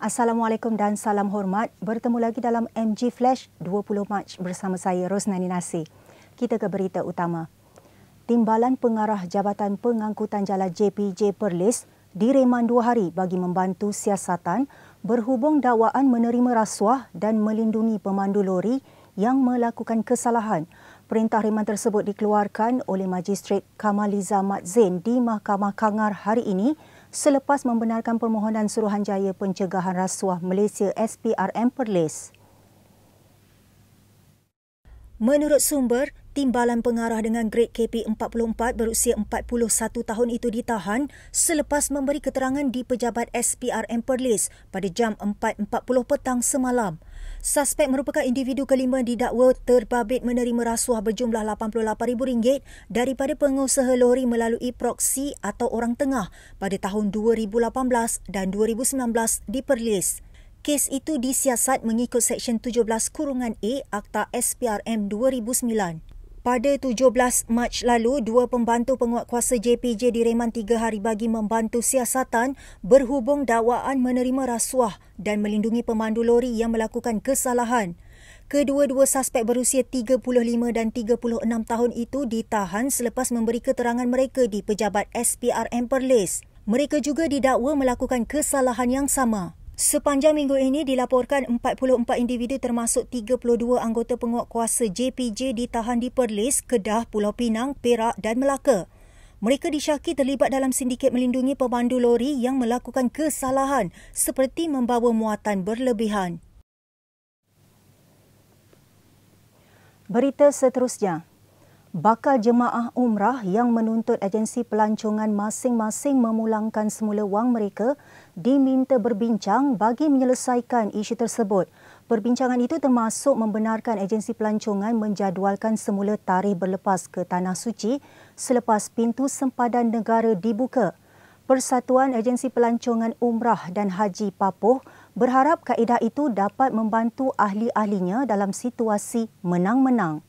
Assalamualaikum dan salam hormat. Bertemu lagi dalam MG Flash 20 Mac bersama saya Rosnani Nasir. Kita ke berita utama. Timbalan Pengarah Jabatan Pengangkutan Jalan JPJ Perlis direman 2 hari bagi membantu siasatan berhubung dakwaan menerima rasuah dan melindungi pemandu lori yang melakukan kesalahan. Perintah reman tersebut dikeluarkan oleh Magistrate Kamaliza Mat Zain di Mahkamah Kangar hari ini selepas membenarkan permohonan Suruhanjaya Pencegahan Rasuah Malaysia SPRM Perlis. Menurut sumber, timbalan pengarah dengan grade KP44 berusia 41 tahun itu ditahan selepas memberi keterangan di Pejabat SPRM Perlis pada jam 4.40 petang semalam. Suspek merupakan individu kelima didakwa terbabit menerima rasuah berjumlah RM88,000 daripada pengusaha lori melalui proksi atau orang tengah pada tahun 2018 dan 2019 di Perlis. Kes itu disiasat mengikut Seksyen 17(A) Akta SPRM 2009. Pada 17 Mac lalu, 2 pembantu penguatkuasa JPJ direman 3 hari bagi membantu siasatan berhubung dakwaan menerima rasuah dan melindungi pemandu lori yang melakukan kesalahan. Kedua-dua suspek berusia 35 dan 36 tahun itu ditahan selepas memberi keterangan mereka di Pejabat SPRM Perlis. Mereka juga didakwa melakukan kesalahan yang sama. Sepanjang minggu ini dilaporkan 44 individu termasuk 32 anggota penguatkuasa JPJ ditahan di Perlis, Kedah, Pulau Pinang, Perak dan Melaka. Mereka disyaki terlibat dalam sindiket melindungi pemandu lori yang melakukan kesalahan seperti membawa muatan berlebihan. Berita seterusnya. Bakal jemaah umrah yang menuntut agensi pelancongan masing-masing memulangkan semula wang mereka diminta berbincang bagi menyelesaikan isu tersebut. Perbincangan itu termasuk membenarkan agensi pelancongan menjadualkan semula tarikh berlepas ke Tanah Suci selepas pintu sempadan negara dibuka. Persatuan Agensi Pelancongan Umrah dan Haji Papoh berharap kaedah itu dapat membantu ahli-ahlinya dalam situasi menang-menang.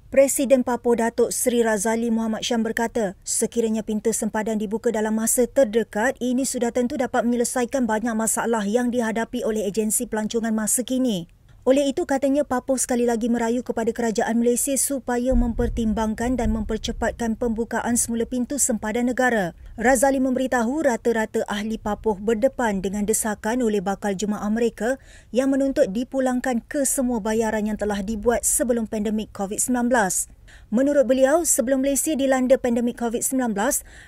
Presiden Papoh Datuk Seri Razali Muhammad Syam berkata, sekiranya pintu sempadan dibuka dalam masa terdekat, ini sudah tentu dapat menyelesaikan banyak masalah yang dihadapi oleh agensi pelancongan masa kini. Oleh itu, katanya Papoh sekali lagi merayu kepada kerajaan Malaysia supaya mempertimbangkan dan mempercepatkan pembukaan semula pintu sempadan negara. Razali memberitahu rata-rata ahli Papoh berdepan dengan desakan oleh bakal jemaah mereka yang menuntut dipulangkan ke semua bayaran yang telah dibuat sebelum pandemik COVID-19. Menurut beliau, sebelum Malaysia dilanda pandemik COVID-19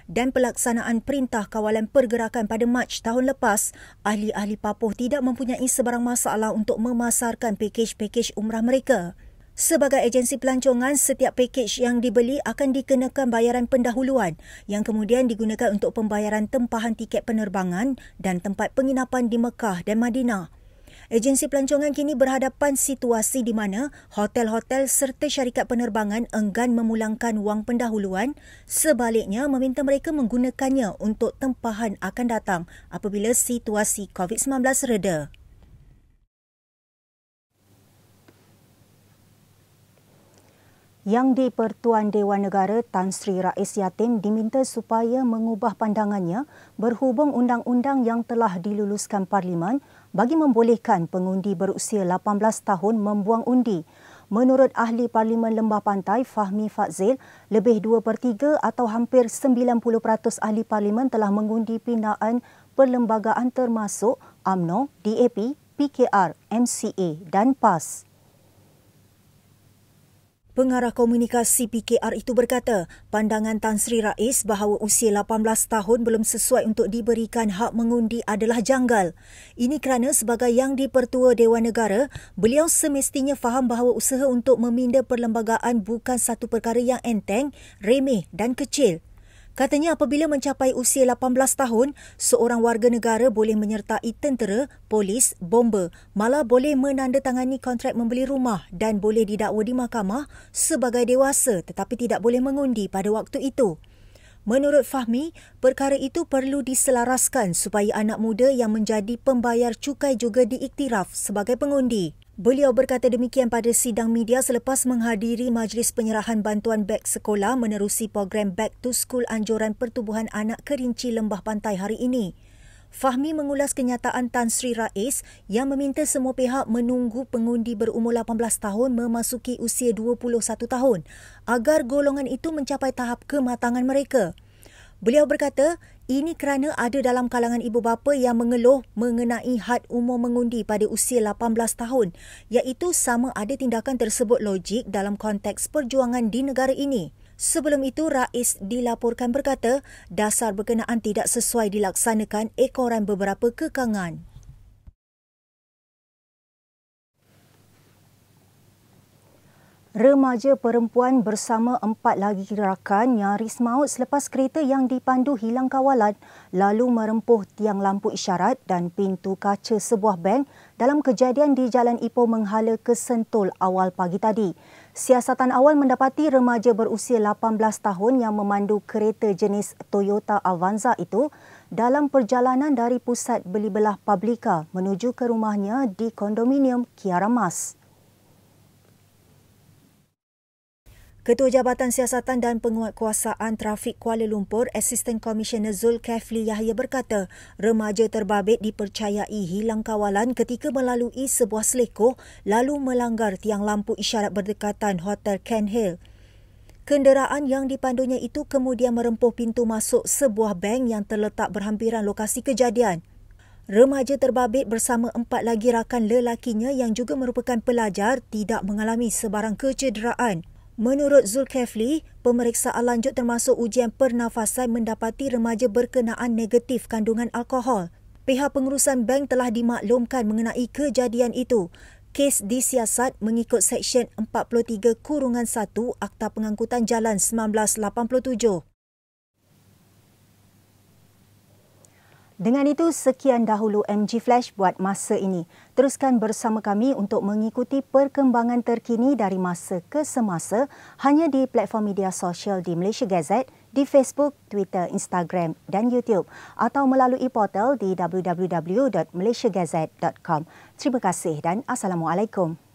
dan pelaksanaan Perintah Kawalan Pergerakan pada Mac tahun lepas, ahli-ahli Papoh tidak mempunyai sebarang masalah untuk memasarkan pakej-pakej umrah mereka. Sebagai agensi pelancongan, setiap pakej yang dibeli akan dikenakan bayaran pendahuluan yang kemudian digunakan untuk pembayaran tempahan tiket penerbangan dan tempat penginapan di Mekah dan Madinah. Agensi pelancongan kini berhadapan situasi di mana hotel-hotel serta syarikat penerbangan enggan memulangkan wang pendahuluan, sebaliknya meminta mereka menggunakannya untuk tempahan akan datang apabila situasi COVID-19 reda. Yang di-Pertuan Dewan Negara Tan Sri Rais Yatin diminta supaya mengubah pandangannya berhubung undang-undang yang telah diluluskan Parlimen bagi membolehkan pengundi berusia 18 tahun membuang undi. Menurut ahli Parlimen Lembah Pantai Fahmi Fadzil, lebih 2/3 atau hampir 90% ahli Parlimen telah mengundi pindaan perlembagaan termasuk UMNO, DAP, PKR, MCA dan PAS. Pengarah komunikasi PKR itu berkata, pandangan Tan Sri Rais bahawa usia 18 tahun belum sesuai untuk diberikan hak mengundi adalah janggal. Ini kerana sebagai Yang di-Pertua Dewan Negara, beliau semestinya faham bahawa usaha untuk meminda perlembagaan bukan satu perkara yang enteng, remeh dan kecil. Katanya apabila mencapai usia 18 tahun, seorang warga negara boleh menyertai tentera, polis, bomba, malah boleh menandatangani kontrak membeli rumah dan boleh didakwa di mahkamah sebagai dewasa tetapi tidak boleh mengundi pada waktu itu. Menurut Fahmi, perkara itu perlu diselaraskan supaya anak muda yang menjadi pembayar cukai juga diiktiraf sebagai pengundi. Beliau berkata demikian pada sidang media selepas menghadiri majlis penyerahan bantuan beg sekolah menerusi program Back to School Anjuran Pertubuhan Anak Kerinci Lembah Pantai hari ini. Fahmi mengulas kenyataan Tan Sri Rais yang meminta semua pihak menunggu pengundi berumur 18 tahun memasuki usia 21 tahun agar golongan itu mencapai tahap kematangan mereka. Beliau berkata, ini kerana ada dalam kalangan ibu bapa yang mengeluh mengenai had umur mengundi pada usia 18 tahun, iaitu sama ada tindakan tersebut logik dalam konteks perjuangan di negara ini. Sebelum itu, Rais dilaporkan berkata, dasar berkenaan tidak sesuai dilaksanakan ekoran beberapa kekangan. Remaja perempuan bersama 4 lagi rakan nyaris maut selepas kereta yang dipandu hilang kawalan lalu merempuh tiang lampu isyarat dan pintu kaca sebuah bank dalam kejadian di Jalan Ipoh Menghala ke Sentul awal pagi tadi. Siasatan awal mendapati remaja berusia 18 tahun yang memandu kereta jenis Toyota Avanza itu dalam perjalanan dari pusat beli belah Publica menuju ke rumahnya di kondominium Kiara Mas. Ketua Jabatan Siasatan dan Penguatkuasaan Trafik Kuala Lumpur, Asisten Komisioner Zulkifli Yahya berkata, remaja terbabit dipercayai hilang kawalan ketika melalui sebuah selekoh lalu melanggar tiang lampu isyarat berdekatan Hotel Cairnhill. Kenderaan yang dipandunya itu kemudian merempuh pintu masuk sebuah bank yang terletak berhampiran lokasi kejadian. Remaja terbabit bersama 4 lagi rakan lelakinya yang juga merupakan pelajar tidak mengalami sebarang kecederaan. Menurut Zulkifli, pemeriksaan lanjut termasuk ujian pernafasan mendapati remaja berkenaan negatif kandungan alkohol. Pihak pengurusan bank telah dimaklumkan mengenai kejadian itu. Kes disiasat mengikut Seksyen 43-1 Akta Pengangkutan Jalan 1987. Dengan itu, sekian dahulu MG Flash buat masa ini. Teruskan bersama kami untuk mengikuti perkembangan terkini dari masa ke semasa hanya di platform media sosial di Malaysia Gazette, di Facebook, Twitter, Instagram dan YouTube atau melalui portal di www.malaysiagazette.com. Terima kasih dan Assalamualaikum.